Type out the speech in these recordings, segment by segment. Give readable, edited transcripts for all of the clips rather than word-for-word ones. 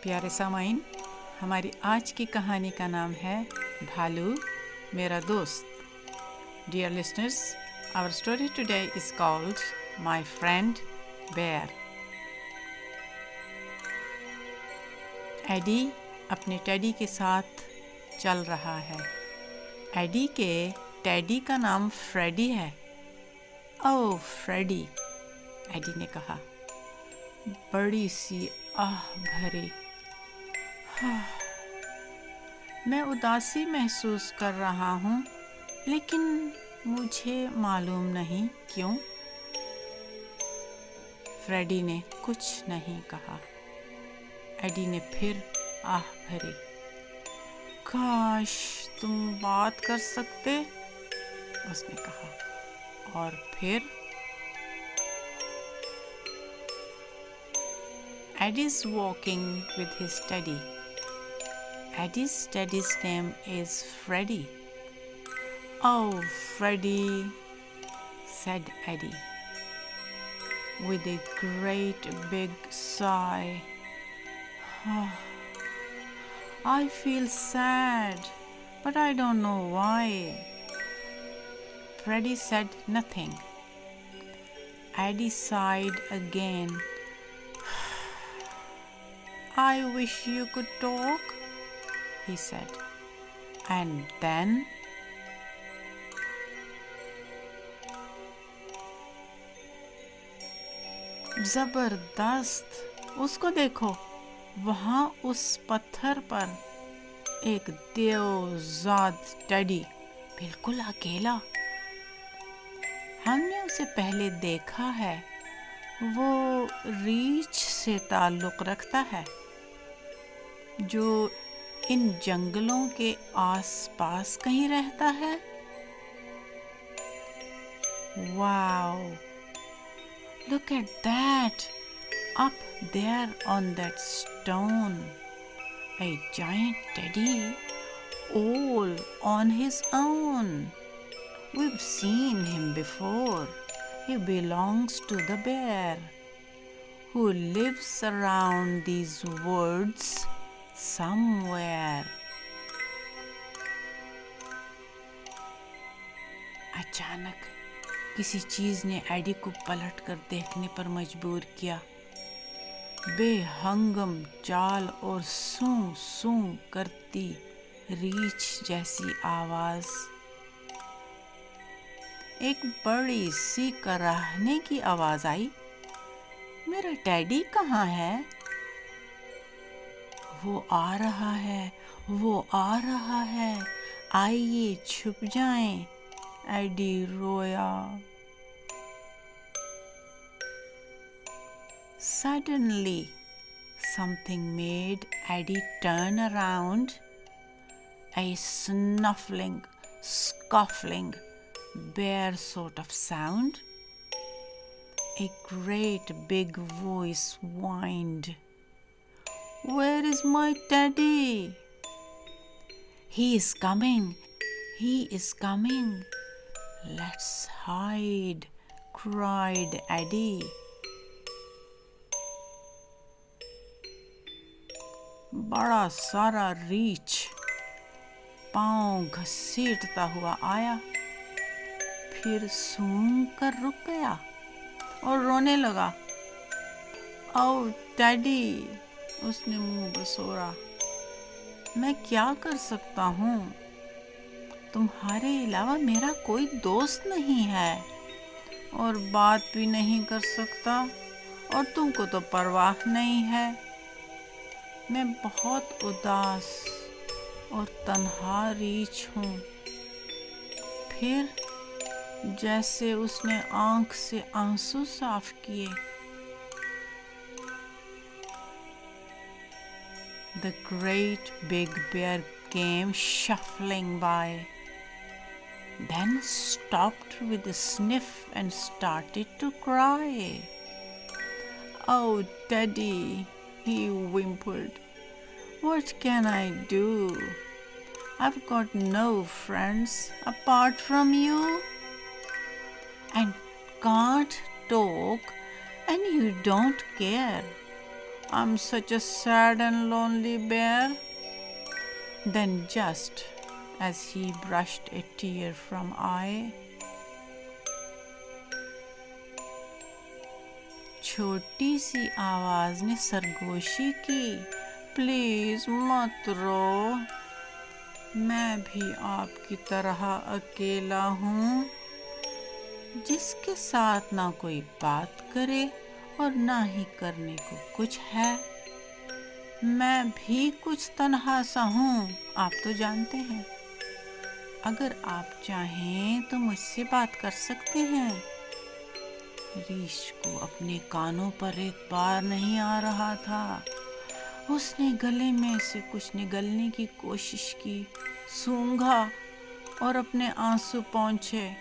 प्यारे सामाइन, हमारी आज की कहानी का नाम है भालू मेरा दोस्त। Dear listeners, our story today is called My Friend Bear. Eddie अपने टेडी के साथ चल रहा है। एडी के टेडी का नाम फ्रेडी है। ओह फ्रेडी, एडी ने कहा, बड़ी सी आह भरी। मैं उदासी महसूस कर रहा हूँ, लेकिन मुझे मालूम नहीं क्यों। फ्रेडी ने कुछ नहीं कहा। एडी ने फिर आह भरी। काश तुम बात कर सकते, उसने कहा। और फिर Eddie's walking with his teddy. Eddie's teddy's name is Freddy. Oh, Freddy, said Eddie, with a great big sigh. I feel sad, but I don't know why. Freddy said nothing. Eddie sighed again. I wish you could talk, he said. And then जबरदस्त, उसको देखो, वहाँ उस पत्थर पर एक देवजाद teddy, बिल्कुल अकेला। हमने उसे पहले देखा है। वो रीछ से ताल्लुक़ रखता है, जो इन जंगलों के आसपास कहीं रहता है। Wow, look at that, up there on that stone, a giant teddy, all on his own. We've seen him before. He belongs to the bear, who lives around these woods somewhere. अचानक किसी चीज़ ने AD को पलटकर देखने पर मजबूर किया। बेहंगम चाल और सूं सूं करती रीछ जैसी आवाज़। एक बड़ी सी कराहने की आवाज़ आई। मेरा टेडी कहाँ है? वो आ रहा है, वो आ रहा है, आइए छुप जाएं। एडी रोया। Suddenly, something made Eddie turn around. A snuffling, scuffling, bear sort of sound. A great big voice whined, "Where is my teddy?" "He is coming, he is coming. Let's hide," cried Eddie. बड़ा सारा रीछ पाँव घसीटता हुआ आया, फिर सूंघ कर रुक गया और रोने लगा। "ओह टेडी," उसने मुंह बसोरा, "मैं क्या कर सकता हूँ? तुम्हारे अलावा मेरा कोई दोस्त नहीं है और बात भी नहीं कर सकता, और तुमको तो परवाह नहीं है। मैं बहुत उदास और तन्हा रीछ हूँ।" फिर जैसे उसने आँख से आंसू साफ किए। The great big bear came shuffling by, then stopped with a sniff and started to cry. "Oh, Teddy," he whimpered, "what can I do? I've got no friends apart from you, and can't talk, and you don't care. I'm such a sad and lonely bear. Then just as he brushed a tear from eye, छोटी सी आवाज ने सरगोशी की, please मत रो, मैं भी आपकी तरह अकेला हूँ, जिसके साथ ना कोई बात करे और ना ही करने को कुछ है। मैं भी कुछ तन्हा सा हूँ, आप तो जानते हैं। अगर आप चाहें तो मुझसे बात कर सकते हैं। रीछ को अपने कानों पर एक बार नहीं आ रहा था। उसने गले में से कुछ निगलने की कोशिश की, सूंघा और अपने आंसू पोंछे।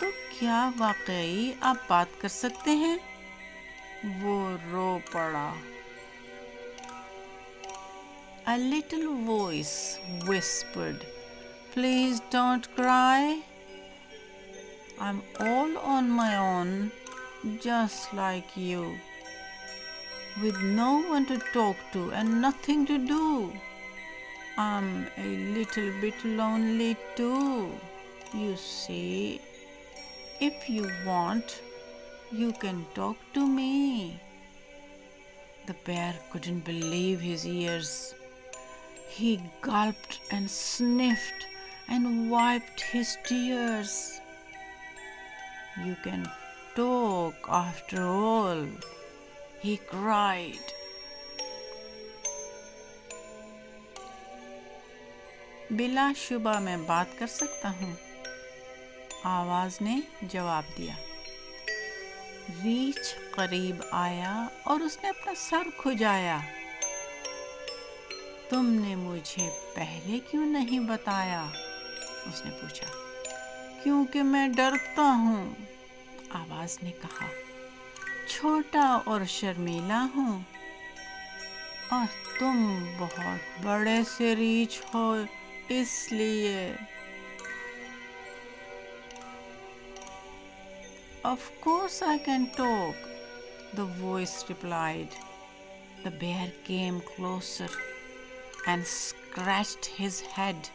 तो क्या वाकई आप बात कर सकते हैं? वो रो पड़ा। A little voice whispered, "Please don't cry. I'm all on my own, just like you, with no one to talk to and nothing to do. I'm a little bit lonely too. You see, if you want, you can talk to me." The bear couldn't believe his ears. He gulped and sniffed and wiped his tears. "You can talk after all," he cried. बिला शुबा मैं बात कर सकता हूँ, आवाज ने जवाब दिया। रीछ करीब आया और उसने अपना सर खुजाया। तुमने मुझे पहले क्यों नहीं बताया? उसने पूछा। क्योंकि मैं डरता हूँ, आवाज ने कहा। छोटा और शर्मीला हूँ और तुम बहुत बड़े से रीछ हो, इसलिए। Of course I can talk, the voice replied. The bear came closer and scratched his head.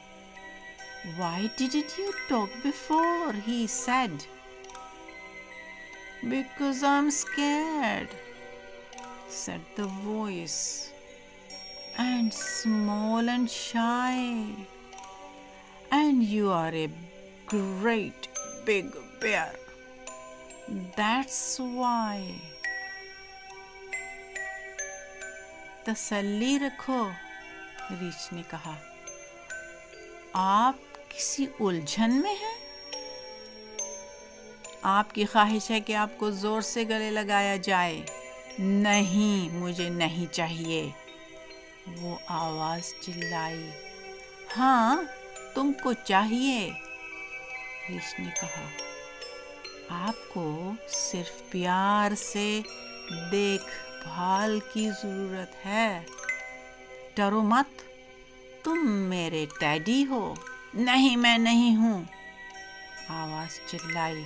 "Why didn't you talk before?" he said. "Because I'm scared," said the voice, "and small and shy. And you are a great big bear. That's why." तसल्ली रखो, रीछ ने कहा। आप किसी उलझन में हैं? आपकी ख्वाहिश है कि आपको जोर से गले लगाया जाए? नहीं, मुझे नहीं चाहिए, वो आवाज चिल्लाई। हाँ, तुमको चाहिए, रीछ ने कहा। आपको सिर्फ प्यार से देखभाल की जरूरत है। डरो मत, तुम मेरे टैडी हो। नहीं, मैं नहीं हूँ, आवाज चिल्लाई।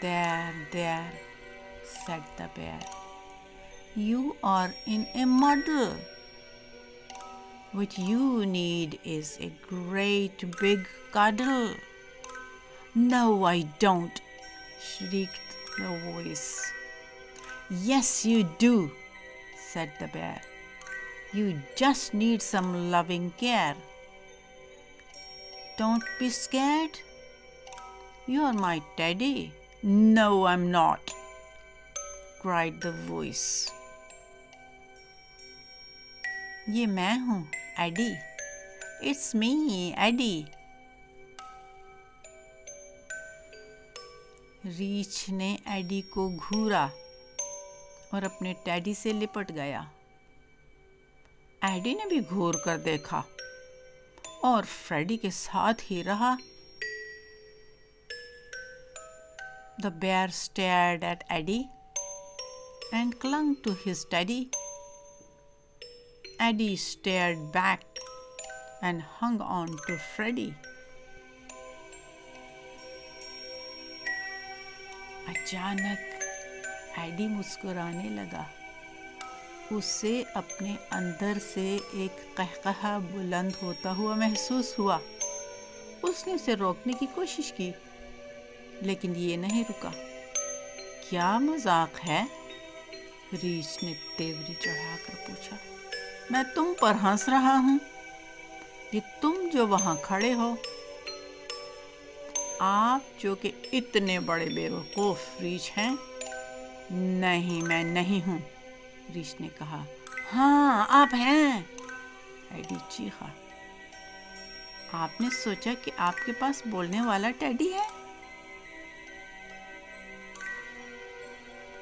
There, said the bear. You are in a muddle. What you need is a great big cuddle. No, I don't, shrieked the voice. Yes, you do, said the bear. You just need some loving care. Don't be scared. You're my teddy. No, I'm not, cried the voice. ये मैं हूँ, AD. It's me, AD. रीछ ने AD को घूरा और अपने teddy से लिपट गया। एडी ने भी घूर कर देखा और फ्रेडी के साथ ही रहा। The bear stared at Eddie and clung to his teddy. Eddie stared back and hung on to Freddie. अचानक एडी मुस्कुराने लगा। उसे अपने अंदर से एक कहकहा बुलंद होता हुआ महसूस हुआ। उसने उसे रोकने की कोशिश की, लेकिन ये नहीं रुका। क्या मजाक है? रीछ ने तेवरी चढ़ाकर पूछा। मैं तुम पर हंस रहा हूँ। ये तुम जो वहाँ खड़े हो, आप जो कि इतने बड़े बेवकूफ़ रीछ हैं। नहीं, मैं नहीं हूँ, रीछ ने कहा। हाँ, आप हैं, एडी चीखा। आपने सोचा कि आपके पास बोलने वाला टेडी है?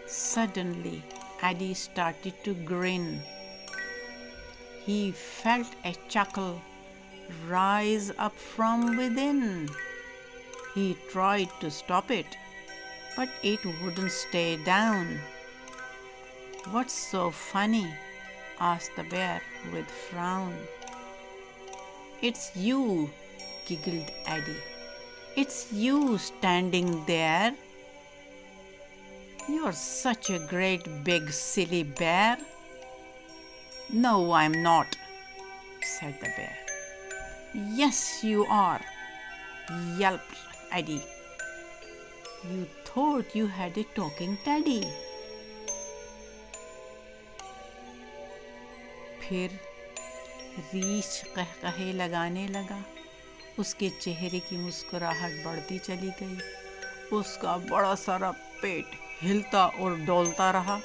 Suddenly, Eddie started to grin. He felt a chuckle rise up from within. He tried to stop it, but it wouldn't stay down. What's so funny? Asked the bear with frown. It's you, giggled Eddie. It's you standing there. You're such a great big silly bear. No, I'm not, said the bear. Yes, you are, yelped Eddie. You thought you had a talking teddy. फिर रीछ कहकहे लगाने लगा। उसके चेहरे की मुस्कुराहट बढ़ती चली गई। उसका बड़ा सारा पेट हिलता और डोलता रहा।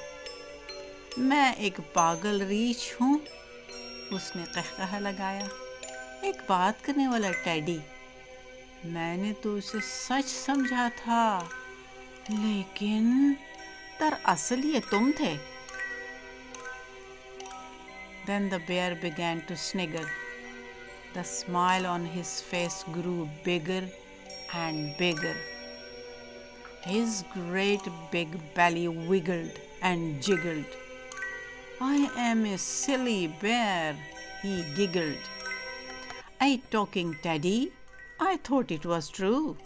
मैं एक पागल रीछ हूँ, उसने कहकहा लगाया। एक बात करने वाला टेडी। मैंने तो उसे सच समझा था, लेकिन दरअसल ये तुम थे। Then the bear began to snigger. The smile on his face grew bigger and bigger. His great big belly wiggled and jiggled. I am a silly bear, he giggled. A talking teddy? I thought it was true,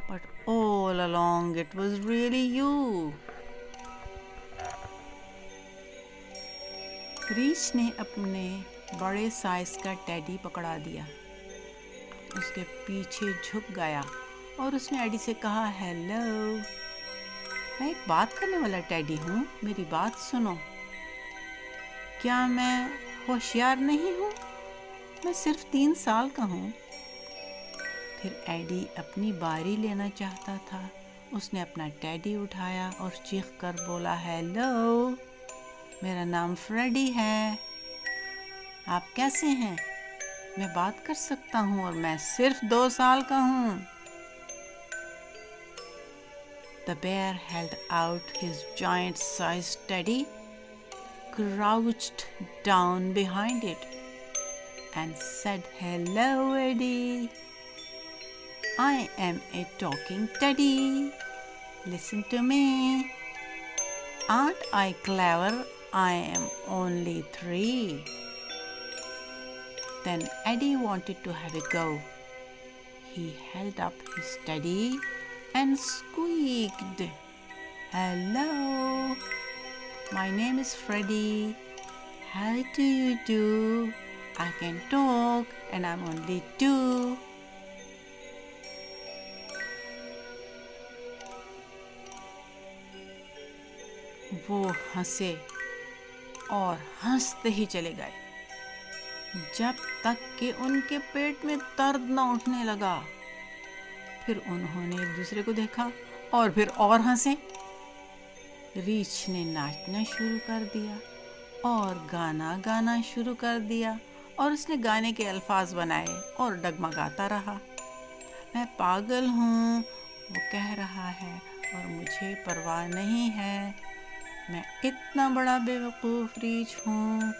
but all along it was really you. रीछ ने अपने बड़े size का teddy पकड़ा दिया। उसके पीछे झुक गया और उसने एडी से कहा, हेलो, मैं एक बात करने वाला टेडी हूँ, मेरी बात सुनो। क्या मैं होशियार नहीं हूँ? मैं सिर्फ 3 साल का हूँ। फिर एडी अपनी बारी लेना चाहता था। उसने अपना टेडी उठाया और चीख कर बोला, हेलो, मेरा नाम फ्रेडी है। आप कैसे हैं? मैं बात कर सकता हूँ और मैं सिर्फ 2 साल का हूँ। The bear held out his giant-sized teddy, crouched down behind it, and said, hello, Eddie. I am a talking teddy. Listen to me. Aren't I clever? I am only 3. Then Eddie wanted to have a go. He held up his teddy and squeaked, hello, my name is Freddy. How do you do? I can talk and I'm only 2. वो हंसे और हंसते ही चले गए जब तक कि उनके पेट में दर्द न उठने लगा। फिर उन्होंने एक दूसरे को देखा और फिर और हंसे। रीछ ने नाचना शुरू कर दिया और गाना गाना शुरू कर दिया और उसने गाने के अल्फाज बनाए और डगमगाता रहा। मैं पागल हूँ, वो कह रहा है, और मुझे परवाह नहीं है। मैं इतना बड़ा बेवकूफ़ रीछ हूँ।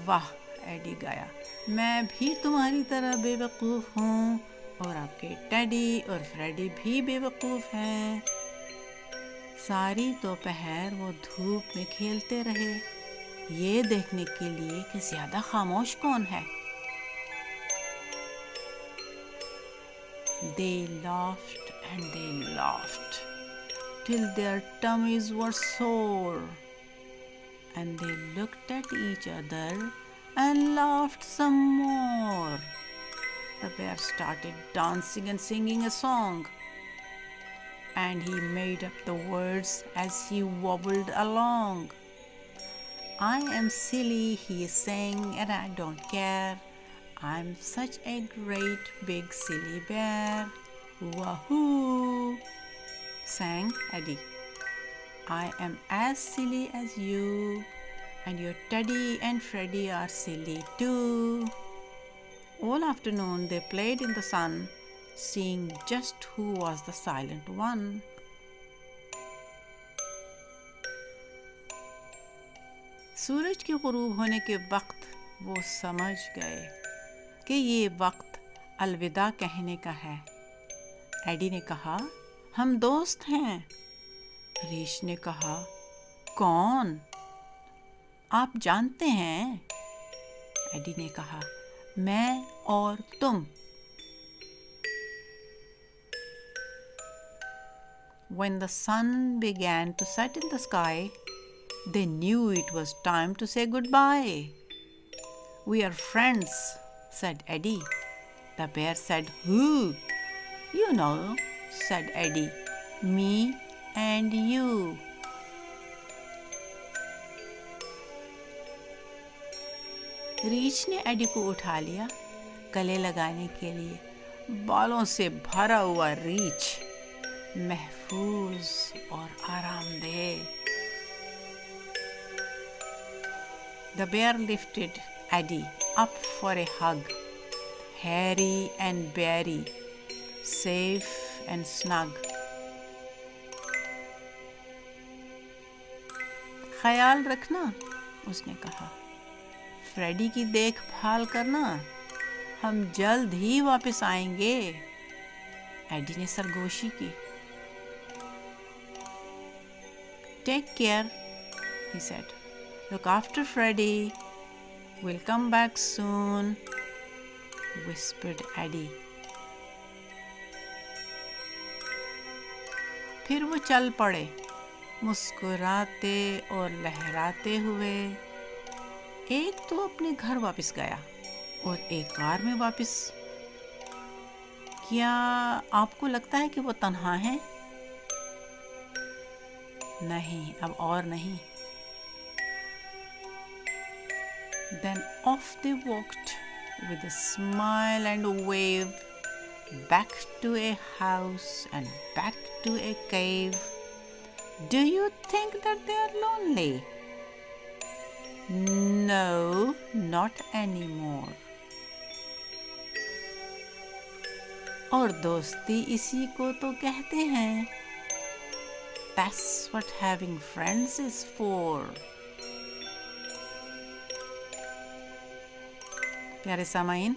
वाह, एडी गाया, मैं भी तुम्हारी तरह बेवकूफ़ हूँ और आपके टेडी और फ्रेडी भी बेवकूफ़ हैं। सारी दोपहर वो धूप में खेलते रहे, ये देखने के लिए कि ज़्यादा खामोश कौन है। They laughed and they laughed. till their tummies were sore. And they looked at each other and laughed some more. The bear started dancing and singing a song. And he made up the words as he wobbled along. I am silly, he sang, and I don't care. I'm such a great big silly bear. Wahoo! Sang Eddie. I am as silly as you, and your Teddy and Freddy are silly too. All afternoon they played in the sun, seeing just who was the silent one. सूरज के गुरूब होने के वक्त वो समझ गए कि ये वक्त अलविदा कहने का है। एडी ने कहा, हम दोस्त हैं। रीछ ने कहा, कौन? आप जानते हैं? एडी ने कहा, मैं और तुम। When the sun began to set in the sky, they knew it was time to say goodbye. We are friends, said Eddie. The bear said, who? You know, said Eddie. Me and you. रीछ ने AD को उठा लिया गले लगाने के लिए। बालों से भरा हुआ रीछ महफूज और आरामदेह। The bear lifted Eddie up for a hug, hairy and beary, safe and snug. ख्याल रखना, उसने कहा। फ्रेडी की देखभाल करना, हम जल्द ही वापस आएंगे। एडी ने सरगोशी की। Take care, he said. Look after Freddy. We'll come back soon, whispered Eddie. फिर वो चल पड़े, मुस्कुराते और लहराते हुए। एक तो अपने घर वापस गया और एक कार में वापस। क्या आपको लगता है कि वो तन्हा है? नहीं, अब और नहीं। Then off they walked with a smile and a wave, back to a house and back to a cave. Do you think that they are lonely? No, not anymore. और दोस्ती इसी को तो कहते हैं। That's what having friends is for. प्यारे सामाइन,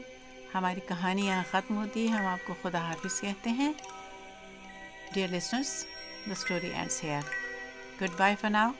हमारी कहानी यहाँ ख़त्म होती है। हम आपको खुदा हाफिज़ कहते हैं। Dear listeners, the story ends here. Goodbye for now.